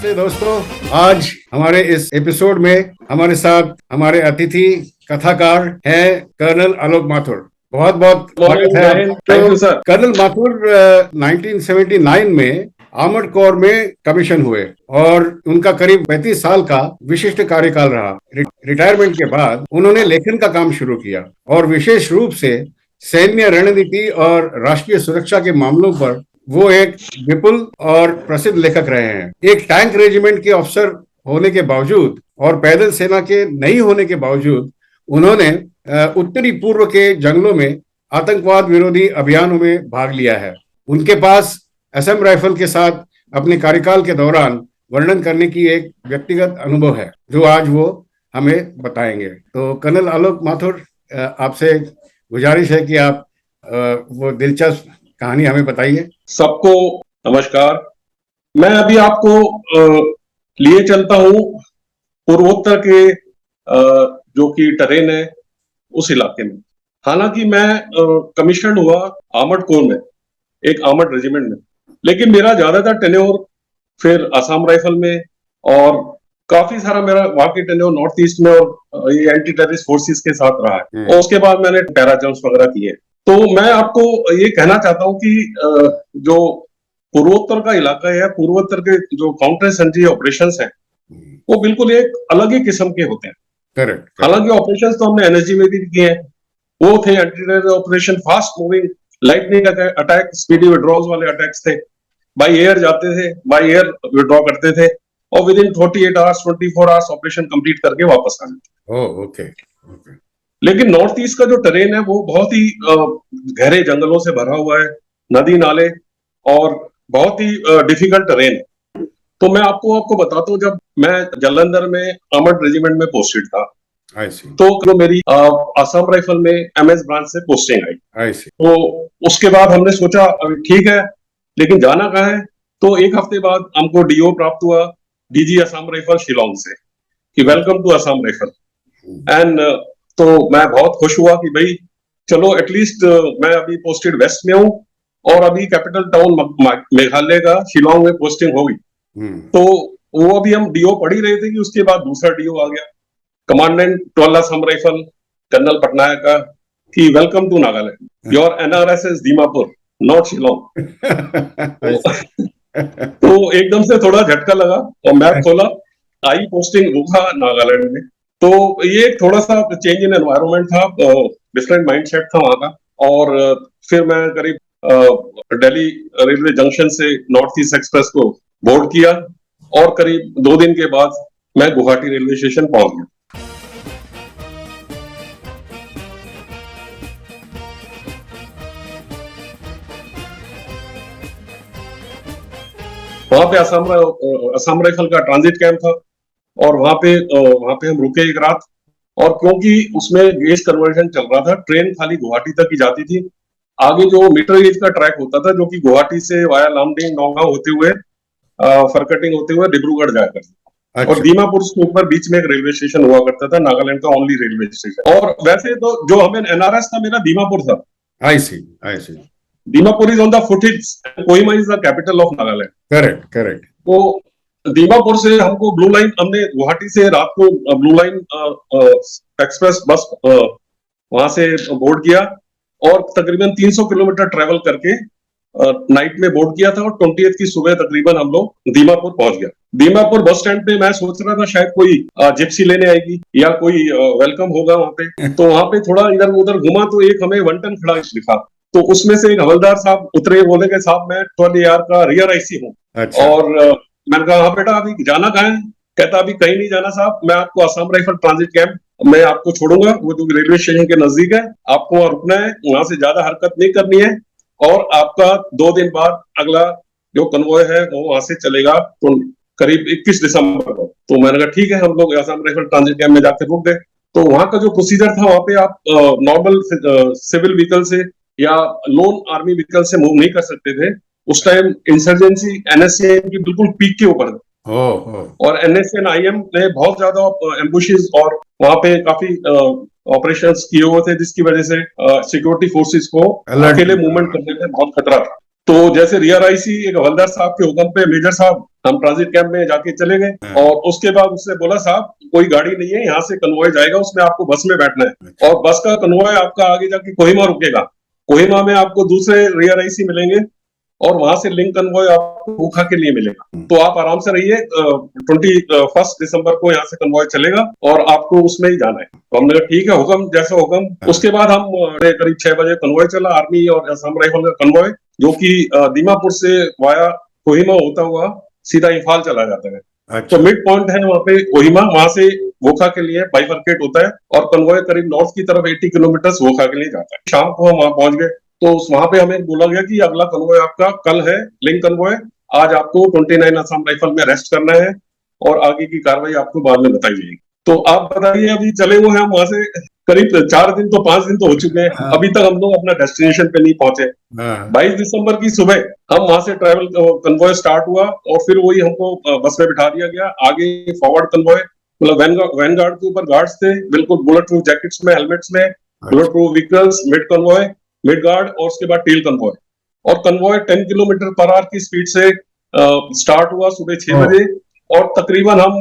नमस्ते दोस्तों, आज हमारे इस एपिसोड में हमारे साथ हमारे अतिथि कथाकार हैं कर्नल आलोक माथुर। बहुत बहुत स्वागत है। Thank you sir. Colonel Mathur 1979 में आर्मर्ड कोर में कमीशन हुए और उनका करीब 35 साल का विशिष्ट कार्यकाल रहा। रिटायरमेंट के बाद उन्होंने लेखन का काम शुरू किया और विशेष रूप से सैन्य रणनीति और राष्ट्रीय सुरक्षा के मामलों पर वो एक विपुल और प्रसिद्ध लेखक रहे हैं। एक टैंक रेजिमेंट के अफसर होने के बावजूद और पैदल सेना के नहीं होने के बावजूद उन्होंने उत्तरी पूर्व के जंगलों में आतंकवाद विरोधी अभियानों में भाग लिया है। उनके पास असम राइफल के साथ अपने कार्यकाल के दौरान वर्णन करने की एक व्यक्तिगत अनुभव है जो आज वो हमें बताएंगे। तो कर्नल आलोक माथुर, आपसे गुजारिश है कि आप वो दिलचस्प कहानी हमें बताइए। सबको नमस्कार। मैं अभी आपको लिए चलता हूँ पूर्वोत्तर के जो कि टरेन है उस इलाके में। हालांकि मैं कमीशन हुआ आर्मर्ड कोर में, एक आर्मर्ड रेजिमेंट में, लेकिन मेरा ज्यादातर टेन्योर फिर असम राइफल में और काफी सारा मेरा वहां के टेन्योर नॉर्थ ईस्ट में और ये एंटी टेररिस्ट फोर्सेस के साथ रहा है। और उसके बाद मैंने पैरा जम्प्स वगैरह किए। तो मैं आपको ये कहना चाहता हूँ कि जो पूर्वोत्तर का इलाका है, पूर्वोत्तर के जो काउंटर इंसर्जेंसी ऑपरेशंस हैं वो बिल्कुल एक अलग ही किस्म के होते हैं। करेक्ट। हालांकि ऑपरेशंस तो हमने एनएसजी में भी किए हैं। वो थे anti terror operation, fast moving lightning attack, speedy withdrawals वाले अटैक्स थे। बाय एयर जाते थे, बाय एयर विड्रॉ करते थे और with in 48 hours 24 hours operation complete करके वापस आ जाते। ओके। लेकिन नॉर्थ ईस्ट का जो टेरेन है वो बहुत ही गहरे जंगलों से भरा हुआ है, नदी नाले और बहुत ही डिफिकल्ट टेरेन है। तो मैं आपको बताता हूँ, जब मैं जालंधर में आर्मर्ड रेजिमेंट में पोस्टेड था तो मेरी असम राइफल में एमएस ब्रांच से पोस्टिंग आई। तो उसके बाद हमने सोचा ठीक है, लेकिन जाना कहाँ है। तो एक हफ्ते बाद हमको डीओ प्राप्त हुआ डीजी असम राइफल शिलोंग से कि welcome to Assam rifle. And तो मैं बहुत खुश हुआ कि भाई चलो एटलीस्ट मैं अभी पोस्टेड वेस्ट में हूँ और अभी कैपिटल टाउन मेघालय का शिलोंग में पोस्टिंग होगी। तो वो अभी हम डीओ पढ़ ही रहे थे कि उसके बाद दूसरा डीओ आ गया, commandant 12 Assam rifle colonel Patnaik का, कि welcome to Nagaland, your NRS is Dimapur not Shillong. तो एकदम से थोड़ा झटका लगा और मैप खोला, आई पोस्टिंग होगा नागालैंड में। तो ये थोड़ा सा चेंज इन एनवायरनमेंट था, डिफरेंट माइंडसेट था वहां का। और फिर मैं करीब दिल्ली रेलवे जंक्शन से नॉर्थ ईस्ट एक्सप्रेस को बोर्ड किया और करीब 2 दिन के बाद मैं गुवाहाटी रेलवे स्टेशन पहुंच गया। वहां पे असम राइफल का ट्रांजिट कैंप था और वहां पे हम रुके एक रात। और क्योंकि उसमें गेज कन्वर्जन चल रहा था, ट्रेन खाली गुवाहाटी तक ही जाती थी। आगे जो मीटर गेज का ट्रैक होता था जो कि गुवाहाटी से वाया लामडिंग नौगांव होते हुए फरकटिंग होते हुए डिब्रूगढ़ जाया करता। अच्छा। और दीमापुर के ऊपर बीच में एक रेलवे स्टेशन हुआ करता था, नागालैंड का ओनली रेलवे स्टेशन। और वैसे तो जो हमें एनआरएस था मेरा दीमापुर था। I see. Dimapur is on the foothills, Kohima is the capital of Nagaland. Correct. तो दीमापुर से हमको ब्लू लाइन, हमने गुवाहाटी से रात को ब्लू लाइन एक्सप्रेस बस वहां से बोर्ड किया और तकरीबन 300 किलोमीटर ट्रेवल करके नाइट में बोर्ड किया था और 20th की सुबह तकरीबन हम लोग दीमापुर पहुंच गया। दीमापुर बस स्टैंड पे मैं सोच रहा था शायद कोई जिप्सी लेने आएगी या कोई वेलकम होगा वहां पे। तो वहां पे थोड़ा इधर उधर घुमा तो एक हमें 1 टन खड़ा दिखा। तो उसमें से एक हवलदार साहब उतरे, बोले कि साहब मैं 12 AR का रियर आईसी हूँ। अच्छा। और मैंने कहा हाँ बेटा अभी जाना कहाँ है। कहता अभी कहीं नहीं जाना साहब, मैं आपको असम राइफल ट्रांजिट कैंप मैं आपको छोड़ूंगा, वो जो रेलवे स्टेशन के नजदीक है, आपको वहां रुकना है, वहां से ज्यादा हरकत नहीं करनी है और आपका 2 दिन बाद अगला जो कन्वॉय है वो वहां से चलेगा तो करीब 21 दिसंबर को। तो मैंने कहा ठीक है, हम लोग असम राइफल ट्रांजिट कैंप में जाकर रुक गए। तो वहां का जो प्रोसीजर था, वहां पे आप नॉर्मल सिविल व्हीकल से या लोन आर्मी व्हीकल से मूव नहीं कर सकते थे। उस टाइम इंसर्जेंसी एनएसए की बिल्कुल पीक के ऊपर और एनएसए एंड आईएम ने बहुत ज्यादा एम्बुशेस और वहां पे काफी ऑपरेशंस किए हुए थे, जिसकी वजह से सिक्योरिटी फोर्सेस को अकेले मूवमेंट करने में बहुत खतरा था। तो जैसे रियर आईसी एक हवलदार साहब के हुक्म पे मेजर साहब हम ट्रांजिट कैंप में जाके चले गए और उसके बाद उसने बोला साहब कोई गाड़ी नहीं है, यहाँ से कन्वॉय जाएगा, उसमें आपको बस में बैठना है और बस का कन्वॉय आपका आगे जाके कोहिमा रुकेगा। कोहिमा में आपको दूसरे रियर आईसी मिलेंगे और वहां से लिंक कन्वॉय आपको वोखा के लिए मिलेगा। तो आप आराम से रहिए, 21 दिसंबर को यहाँ से कन्वॉय चलेगा और आपको उसमें ही जाना है। तो हमने कहा ठीक है, हुक्म जैसा हुक्म। उसके बाद हम करीब 6 बजे कन्वॉय चला, आर्मी और असम राइफल का कन्वॉय, जो कि दीमापुर से वाया कोहिमा होता हुआ सीधा इम्फाल चला जाता है। अच्छा। तो मिड पॉइंट है वहाँ पे कोहिमा, वहां से वोखा के लिए बाइफरकेट होता है और कन्वॉय करीब नॉर्थ की तरफ 80 किलोमीटर वोखा के लिए जाता है। शाम को हम वहां पहुंच गए तो वहां पे हमें बोला गया कि अगला कन्वॉय आपका कल है, लिंक कन्वॉय। आज आपको 29 असम राइफल में रेस्ट करना है और आगे की कार्रवाई आपको बाद में बताई जाएगी। तो आप बताइए, अभी चले हुए हैं वहां से करीब 4 दिन तो 5 दिन तो हो चुके हैं, अभी तक हम लोग अपना डेस्टिनेशन पे नहीं पहुंचे। 22 दिसंबर की सुबह हम वहां से ट्रैवल कन्वॉय स्टार्ट हुआ और फिर वही हमको बस में बिठा दिया गया। आगे फॉरवर्ड कन्वॉय, मतलब वैन गार्ड के ऊपर गार्ड्स थे, बिल्कुल बुलेट प्रूफ जैकेट्स में, हेलमेट्स में, bullet proof vehicles, mid convoy, mid guard और उसके बाद टेल कन्वॉय। और कन्वॉय 10 किलोमीटर पर आवर की स्पीड से स्टार्ट हुआ सुबह 6 बजे और तकरीबन हम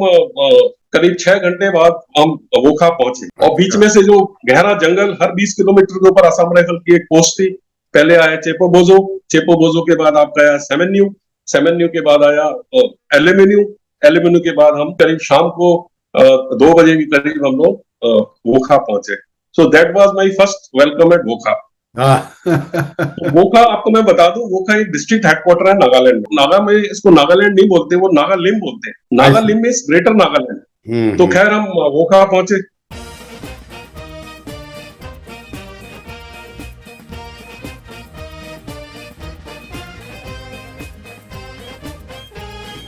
करीब 6 घंटे बाद हम वोखा पहुंचे। और बीच में से जो गहरा जंगल, हर 20 किलोमीटर के ऊपर असम राइफल की एक पोस्ट थी। पहले आया चेपो बोजो, चेपो बोजो के बाद आपका आया सेमेन्यू, सेमेन्यू के बाद आया एल्यूमिन्यू, एल्यूमिन्यू के बाद हम करीब शाम को 2 बजे के करीब हम लोग वोखा पहुंचे। So that was my first welcome eight Wokha. तो वोखा आपको मैं बता दूं, वोखा एक डिस्ट्रिक्ट हेडक्वार्टर है नागालैंड में। नागा में इसको नागालैंड नहीं बोलते, वो नागालिम बोलते हैं। नागालिम में ग्रेटर नागालैंड। तो खैर हम वोखा पहुंचे।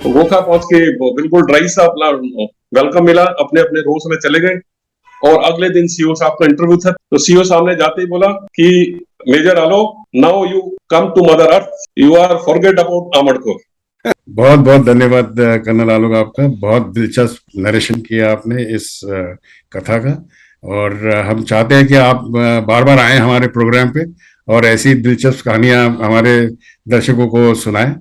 वोखा पहुंच के बिल्कुल ड्राई सा अपना वेलकम मिला, अपने अपने रोज में चले गए और अगले दिन सीओ साहब का इंटरव्यू था। तो सीओ साहब ने जाते ही बोला कि major Alok, now you come to mother earth, you are forget about armoured corps. बहुत बहुत धन्यवाद कर्नल आलोक, आपका बहुत दिलचस्प नरेशन किया आपने इस कथा का। और हम चाहते हैं कि आप बार बार आए हमारे प्रोग्राम पे और ऐसी दिलचस्प कहानियां हमारे दर्शकों को सुनाएं।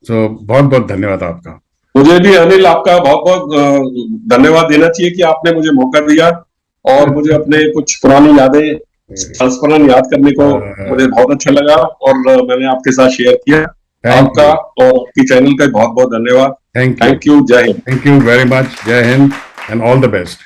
तो बहुत बहुत धन्यवाद आपका। मुझे भी अनिल आपका बहुत बहुत धन्यवाद देना चाहिए कि आपने मुझे मौका दिया और मुझे अपने कुछ पुरानी यादें संस्मरण याद करने को मुझे बहुत अच्छा लगा और मैंने आपके साथ शेयर किया। आपका और आपकी चैनल का बहुत बहुत धन्यवाद। Thank you. जय हिंद। Thank you very much. जय हिंद एंड ऑल द बेस्ट।